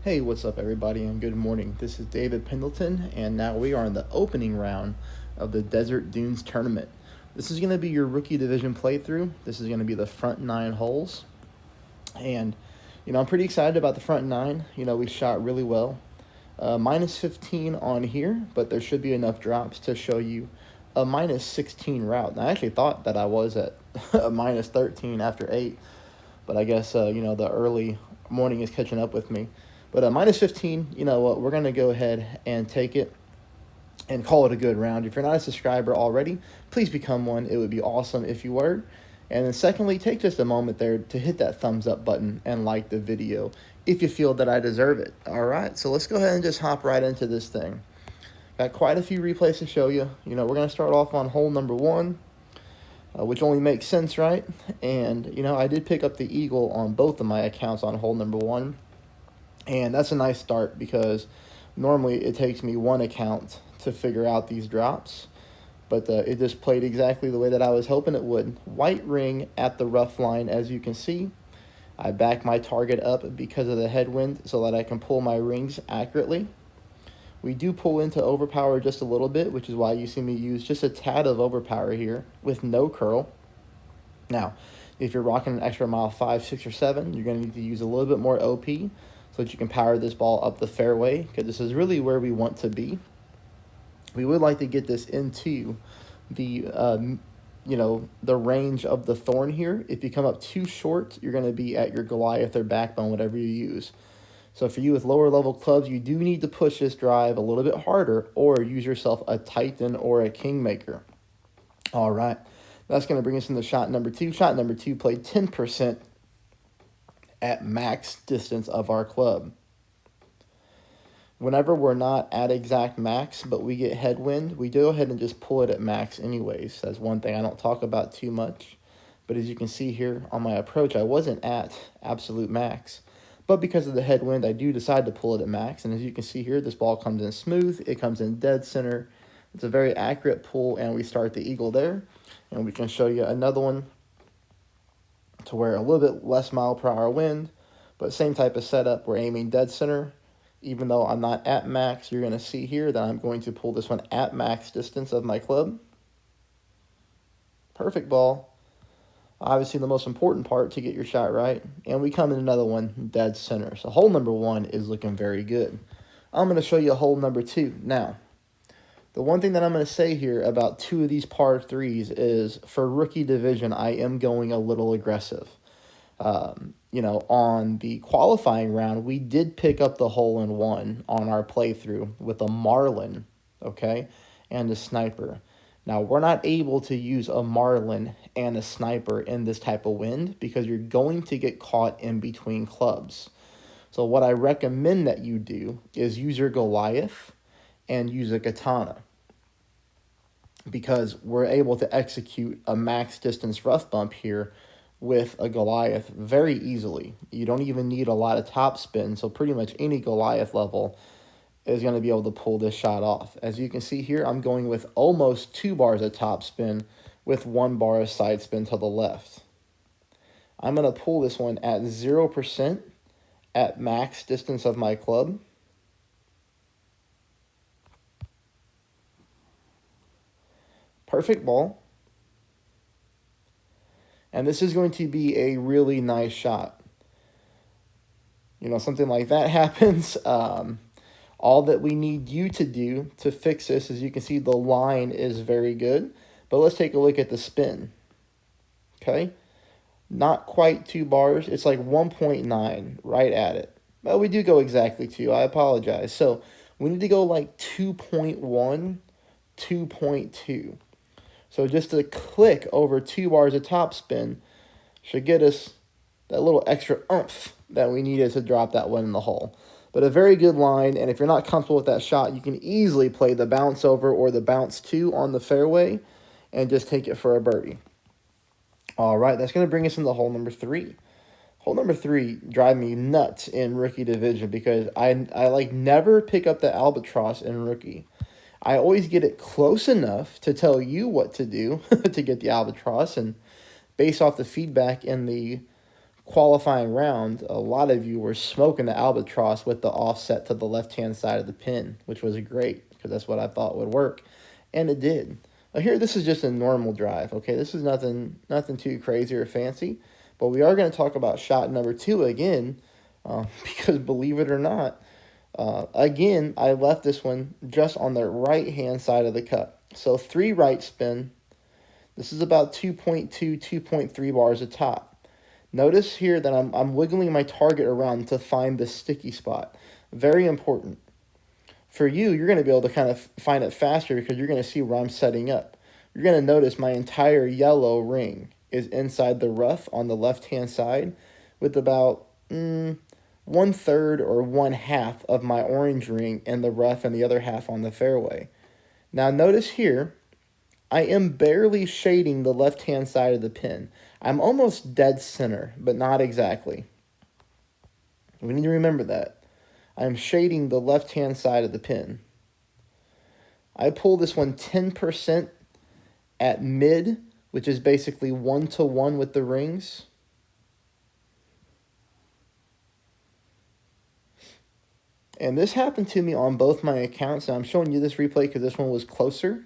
Hey, what's up, everybody, and good morning. This is David Pendleton, and now we are in the opening round of the Desert Dunes Tournament. This is going to be your rookie division playthrough. This is going to be the front nine holes, and I'm pretty excited about the front nine. We shot really well. Minus 15 on here, but there should be enough drops to show you a minus 16 route. And I actually thought that I was at a minus 13 after 8, but I guess the early morning is catching up with me. But minus 15, you know what? We're gonna go ahead and take it and call it a good round. If you're not a subscriber already, please become one. It would be awesome if you were. And then secondly, take just a moment there to hit that thumbs up button and like the video if you feel that I deserve it. All right, so let's go ahead and just hop right into this thing. Got quite a few replays to show you. We're gonna start off on hole number one. Which only makes sense, right? And, I did pick up the eagle on both of my accounts on hole number one. And that's a nice start because normally it takes me one account to figure out these drops. But it just played exactly the way that I was hoping it would. White ring at the rough line, as you can see. I back my target up because of the headwind so that I can pull my rings accurately. We do pull into overpower just a little bit, which is why you see me use just a tad of overpower here with no curl. Now, if you're rocking an extra mile 5, 6, or 7, you're going to need to use a little bit more OP so that you can power this ball up the fairway, because this is really where we want to be. We would like to get this into the the range of the thorn here. If you come up too short, you're going to be at your Goliath or backbone, whatever you use. So for you with lower level clubs, you do need to push this drive a little bit harder or use yourself a Titan or a Kingmaker. All right, that's going to bring us into shot number two. Shot number two played 10% at max distance of our club. Whenever we're not at exact max, but we get headwind, we go ahead and just pull it at max anyways. That's one thing I don't talk about too much. But as you can see here on my approach, I wasn't at absolute max. But because of the headwind, I do decide to pull it at max. And as you can see here, this ball comes in smooth. It comes in dead center. It's a very accurate pull, and we start the eagle there. And we can show you another one to where a little bit less mile per hour wind, but same type of setup. We're aiming dead center. Even though I'm not at max, you're going to see here that I'm going to pull this one at max distance of my club. Perfect ball. Obviously the most important part to get your shot right. And we come in another one dead center. So hole number one is looking very good. I'm going to show you hole number two. Now, the one thing that I'm going to say here about two of these par threes is for rookie division, I am going a little aggressive. On the qualifying round, we did pick up the hole in one on our playthrough with a Marlin, okay, and a sniper. Now, we're not able to use a Marlin and a sniper in this type of wind because you're going to get caught in between clubs. So what I recommend that you do is use your Goliath and use a katana, because we're able to execute a max distance rough bump here with a Goliath very easily. You don't even need a lot of top spin, so pretty much any Goliath level is going to be able to pull this shot off. As you can see here, I'm going with almost 2 bars of top spin with 1 bar of side spin to the left. I'm going to pull this one at 0% at max distance of my club. Perfect ball. And this is going to be a really nice shot. Something like that happens. All that we need you to do to fix this, as you can see, the line is very good. But let's take a look at the spin. Okay? Not quite 2 bars. It's like 1.9, right at it. Well, we do go exactly 2. I apologize. So we need to go like 2.1, 2.2. So just a click over 2 bars of topspin should get us that little extra oomph that we needed to drop that one in the hole. But a very good line, and if you're not comfortable with that shot, you can easily play the bounce over or the bounce two on the fairway and just take it for a birdie. All right, that's going to bring us into hole number 3. Hole number 3 drive me nuts in rookie division because I like never pick up the albatross in rookie. I always get it close enough to tell you what to do to get the albatross, and based off the feedback in the qualifying round, a lot of you were smoking the albatross with the offset to the left-hand side of the pin, which was great because that's what I thought would work, and it did. Now here, this is just a normal drive, okay? This is nothing too crazy or fancy, but we are going to talk about shot number 2 again, because believe it or not, again, I left this one just on the right-hand side of the cup. So 3 right spin. This is about 2.2, 2.3 bars a top. Notice here that I'm wiggling my target around to find the sticky spot. Very important. For you, you're going to be able to kind of find it faster because you're going to see where I'm setting up. You're going to notice my entire yellow ring is inside the rough on the left-hand side with about 1/3 or 1/2 of my orange ring in the rough and the other half on the fairway. Now notice here, I am barely shading the left-hand side of the pin. I'm almost dead center, but not exactly. We need to remember that. I'm shading the left-hand side of the pin. I pull this one 10% at mid, which is basically 1-to-1 with the rings. And this happened to me on both my accounts, and I'm showing you this replay because this one was closer.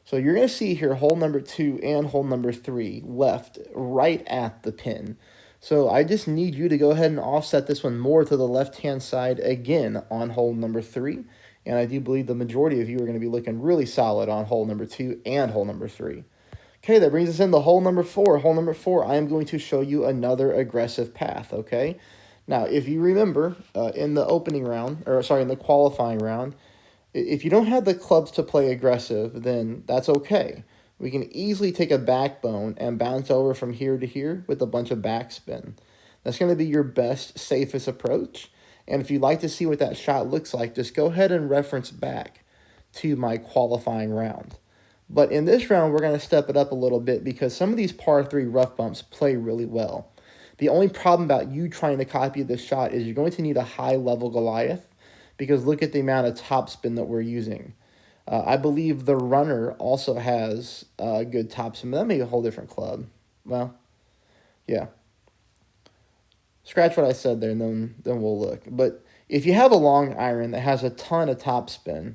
So you're going to see here hole number 2 and hole number 3 left right at the pin. So I just need you to go ahead and offset this one more to the left-hand side again on hole number 3. And I do believe the majority of you are going to be looking really solid on hole number 2 and hole number 3. Okay, that brings us into hole number 4. Hole number 4, I am going to show you another aggressive path, okay? Now, if you remember, in the opening round, or sorry, in the qualifying round, if you don't have the clubs to play aggressive, then that's okay. We can easily take a backbone and bounce over from here to here with a bunch of backspin. That's going to be your best, safest approach. And if you'd like to see what that shot looks like, just go ahead and reference back to my qualifying round. But in this round, we're going to step it up a little bit because some of these par 3 rough bumps play really well. The only problem about you trying to copy this shot is you're going to need a high-level Goliath because look at the amount of topspin that we're using. I believe the Runner also has good topspin. That may be a whole different club. Well, yeah. Scratch what I said there, and then we'll look. But if you have a long iron that has a ton of topspin,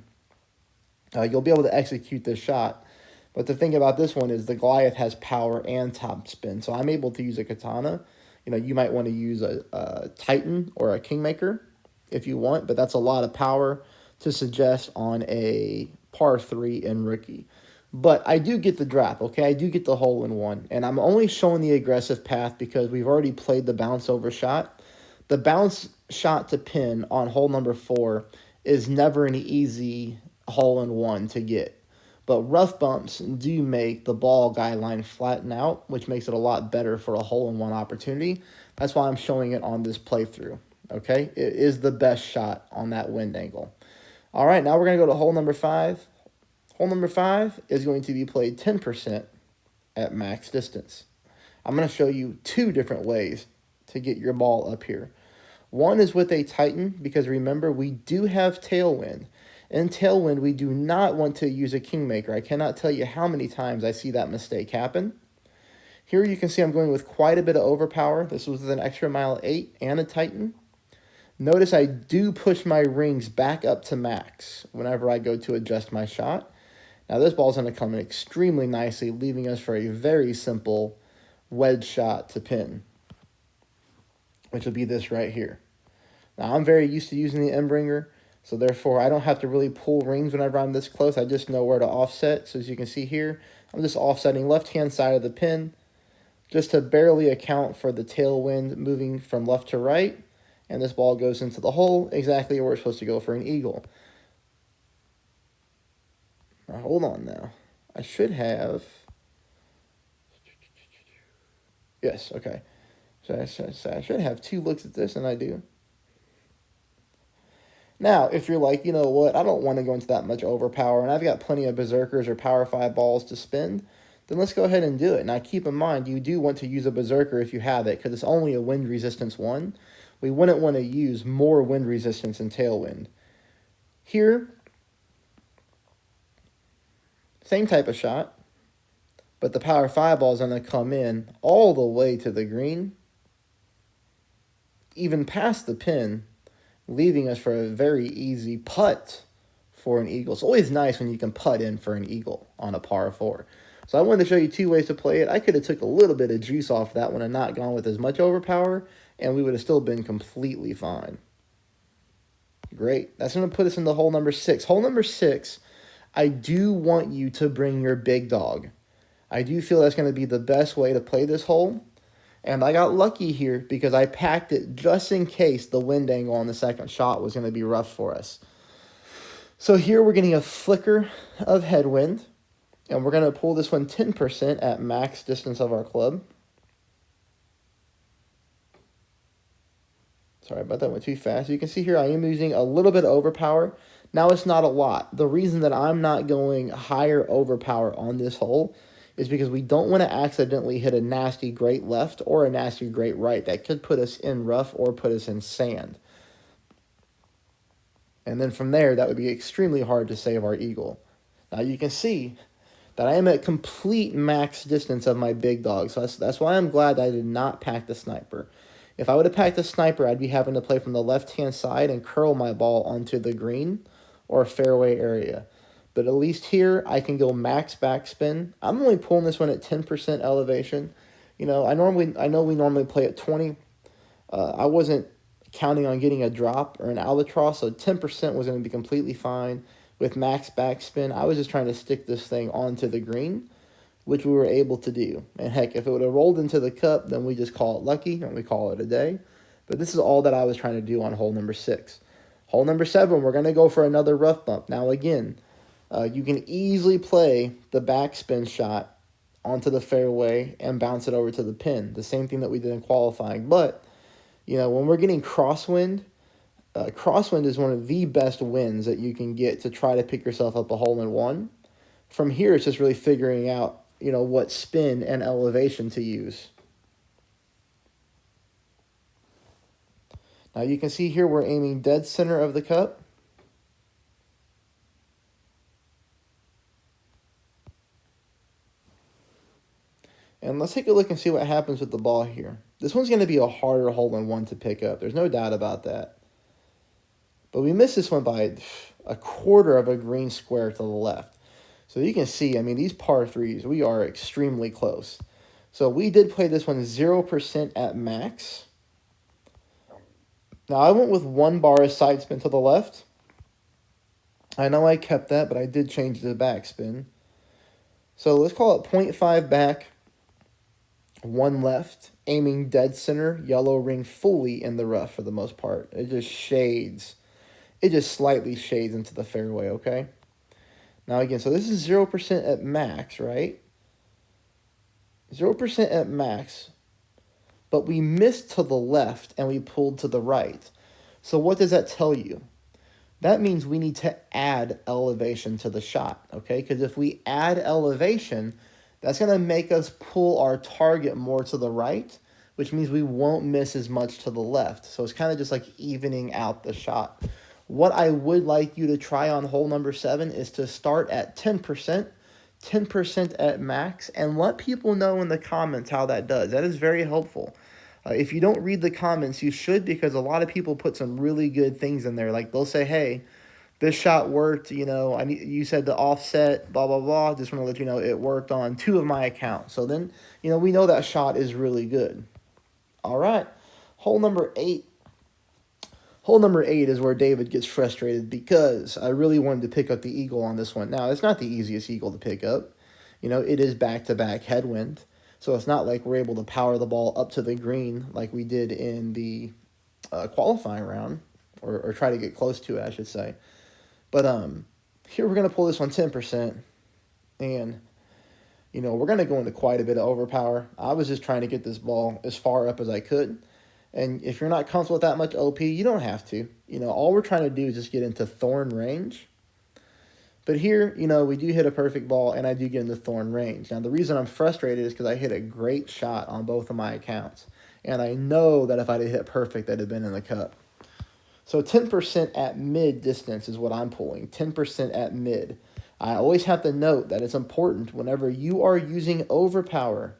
you'll be able to execute this shot. But the thing about this one is the Goliath has power and topspin. So I'm able to use a Katana. You know, you might want to use a Titan or a Kingmaker if you want, but that's a lot of power to suggest on a par 3 in rookie. But I do get the drop, okay? I do get the hole-in-one, and I'm only showing the aggressive path because we've already played the bounce-over shot. The bounce shot to pin on hole number 4 is never an easy hole-in-one to get. But rough bumps do make the ball guideline flatten out, which makes it a lot better for a hole-in-one opportunity. That's why I'm showing it on this playthrough, okay? It is the best shot on that wind angle. All right, now we're going to go to hole number 5. Hole number 5 is going to be played 10% at max distance. I'm going to show you 2 different ways to get your ball up here. One is with a Titan, because remember, we do have tailwind. In tailwind, we do not want to use a Kingmaker. I cannot tell you how many times I see that mistake happen. Here you can see I'm going with quite a bit of overpower. This was with an extra mile 8 and a Titan. Notice I do push my rings back up to max whenever I go to adjust my shot. Now this ball's going to come in extremely nicely, leaving us for a very simple wedge shot to pin, which will be this right here. Now I'm very used to using the Embringer, so therefore I don't have to really pull rings whenever I'm this close. I just know where to offset. So as you can see here, I'm just offsetting left-hand side of the pin just to barely account for the tailwind moving from left to right. And this ball goes into the hole exactly where it's supposed to go for an eagle. Now, hold on now. I should have... Yes, okay. So I should have 2 looks at this, and I do. Now, if you're like, you know what, I don't want to go into that much overpower, and I've got plenty of Berserkers or Power 5 balls to spend, then let's go ahead and do it. Now, keep in mind, you do want to use a Berserker if you have it, because it's only a wind resistance 1. We wouldn't want to use more wind resistance in tailwind. Here, same type of shot, but the Power 5 ball is going to come in all the way to the green. even past the pin, leaving us for a very easy putt for an eagle. It's always nice when you can putt in for an eagle on a par 4. So I wanted to show you 2 ways to play it. I could have took a little bit of juice off that one and not gone with as much overpower, and we would have still been completely fine. Great. That's going to put us into hole number 6. Hole number 6, I do want you to bring your big dog. I do feel that's going to be the best way to play this hole. And I got lucky here because I packed it just in case the wind angle on the second shot was going to be rough for us. So here we're getting a flicker of headwind, and we're going to pull this one 10% at max distance of our club. Sorry about that, went too fast. You can see here I am using a little bit of overpower. Now it's not a lot. The reason that I'm not going higher overpower on this hole is because we don't want to accidentally hit a nasty great left or a nasty great right. That could put us in rough or put us in sand. And then from there, that would be extremely hard to save our eagle. Now you can see that I am at complete max distance of my big dog. So that's why I'm glad that I did not pack the sniper. If I would have packed the sniper, I'd be having to play from the left-hand side and curl my ball onto the green or fairway area. But at least here, I can go max backspin. I'm only pulling this one at 10% elevation. You know, I know we normally play at 20. I wasn't counting on getting a drop or an albatross, so 10% was going to be completely fine. With max backspin, I was just trying to stick this thing onto the green, which we were able to do. And heck, if it would have rolled into the cup, then we just call it lucky and we call it a day. But this is all that I was trying to do on hole number 6. Hole number 7, we're going to go for another rough bump. Now again, you can easily play the backspin shot onto the fairway and bounce it over to the pin. The same thing that we did in qualifying. But, you know, when we're getting crosswind, crosswind is one of the best winds that you can get to try to pick yourself up a hole-in-one. From here, it's just really figuring out, you know, what spin and elevation to use. Now you can see here we're aiming dead center of the cup. And let's take a look and see what happens with the ball here. This one's going to be a harder hole-in-one to pick up. There's no doubt about that. But we missed this one by a quarter of a green square to the left. So you can see, I mean, these par 3s, we are extremely close. So we did play this one 0% at max. Now I went with 1 bar of side spin to the left. I know I kept that, but I did change the backspin. So let's call it 0.5 back, 1 left, aiming dead center, yellow ring fully in the rough for the most part. It just shades. It just slightly shades into the fairway, okay? Now again, so this is 0% at max, right? 0% at max, but we missed to the left and we pulled to the right. So what does that tell you? That means we need to add elevation to the shot, okay? Because if we add elevation, that's going to make us pull our target more to the right, which means we won't miss as much to the left. So it's kind of just like evening out the shot. What I would like you to try on hole number 7 is to start at 10%, 10% at max, and let people know in the comments how that does. That is very helpful. If you don't read the comments, you should, because a lot of people put some really good things in there. Like they'll say, hey, this shot worked, you know, you said the offset, blah, blah, blah. Just want to let you know it worked on 2 of my accounts. So then, you know, we know that shot is really good. All right, hole number 8. Hole number 8 is where David gets frustrated because I really wanted to pick up the eagle on this one. Now, it's not the easiest eagle to pick up. You know, it is back-to-back headwind. So it's not like we're able to power the ball up to the green like we did in the qualifying round, or try to get close to it, I should say. But here we're going to pull this one 10%, and, you know, we're going to go into quite a bit of overpower. I was just trying to get this ball as far up as I could. And if you're not comfortable with that much OP, you don't have to. You know, all we're trying to do is just get into thorn range. But here, you know, we do hit a perfect ball, and I do get into thorn range. Now, the reason I'm frustrated is because I hit a great shot on both of my accounts. And I know that if I'd hit perfect, that'd have been in the cup. So 10% at mid distance is what I'm pulling, 10% at mid. I always have to note that it's important whenever you are using overpower,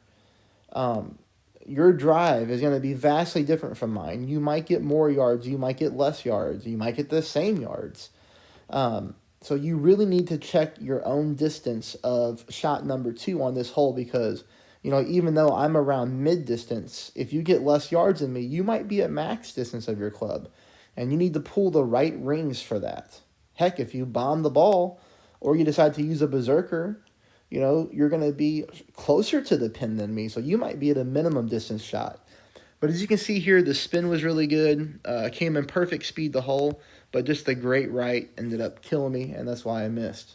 your drive is going to be vastly different from mine. You might get more yards, you might get less yards, you might get the same yards. So you really need to check your own distance of shot number 2 on this hole because, even though I'm around mid distance, if you get less yards than me, you might be at max distance of your club. And you need to pull the right rings for that. Heck, if you bomb the ball or you decide to use a berserker, you're going to be closer to the pin than me. So you might be at a minimum distance shot. But as you can see here, the spin was really good. Came in perfect speed the hole, but just the great right ended up killing me, and that's why I missed.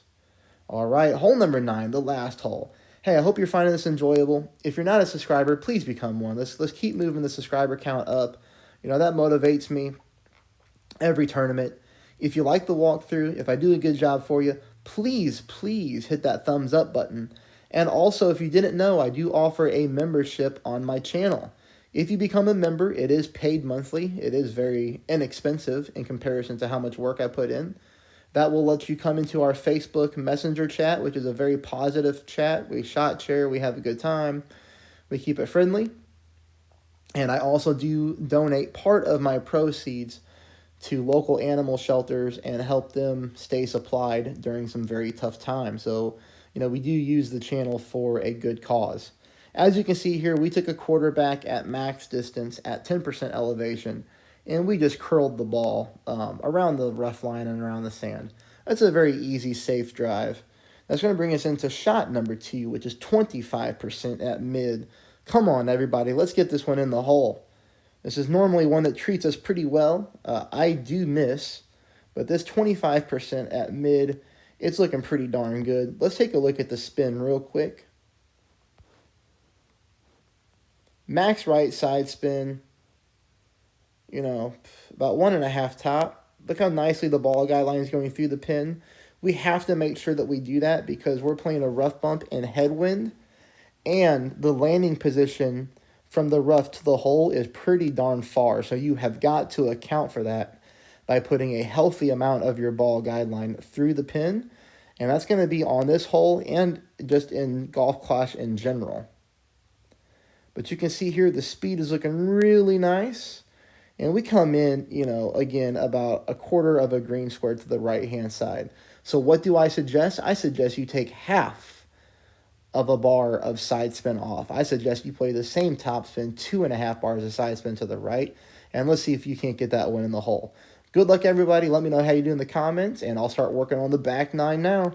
All right, hole number 9, the last hole. Hey, I hope you're finding this enjoyable. If you're not a subscriber, please become one. Let's keep moving the subscriber count up. That motivates me every tournament. If you like the walkthrough, if I do a good job for you, please hit that thumbs up button. And also, if you didn't know, I do offer a membership on my channel. If you become a member, it is paid monthly. It is very inexpensive in comparison to how much work I put in. That will let you come into our Facebook Messenger chat, which is a very positive chat. We shot share, we have a good time, we keep it friendly. And I also do donate part of my proceeds to local animal shelters and help them stay supplied during some very tough times. So, we do use the channel for a good cause. As you can see here, we took a quarterback at max distance at 10% elevation, and we just curled the ball around the rough line and around the sand. That's a very easy, safe drive. That's going to bring us into shot number 2, which is 25% at mid. Come on, everybody. Let's get this one in the hole. This is normally one that treats us pretty well. I do miss, but this 25% at mid, it's looking pretty darn good. Let's take a look at the spin real quick. Max right side spin, about 1.5 top. Look how nicely the ball guideline is going through the pin. We have to make sure that we do that because we're playing a rough bump in headwind, and the landing position from the rough to the hole is pretty darn far. So you have got to account for that by putting a healthy amount of your ball guideline through the pin. And that's going to be on this hole and just in Golf Clash in general. But you can see here the speed is looking really nice. And we come in, again, about 1/4 of a green square to the right-hand side. So what do I suggest? I suggest you take half of a bar of side spin off. I suggest you play the same top spin, 2.5 bars of side spin to the right. And let's see if you can't get that one in the hole. Good luck, everybody. Let me know how you do in the comments, and I'll start working on the back 9 now.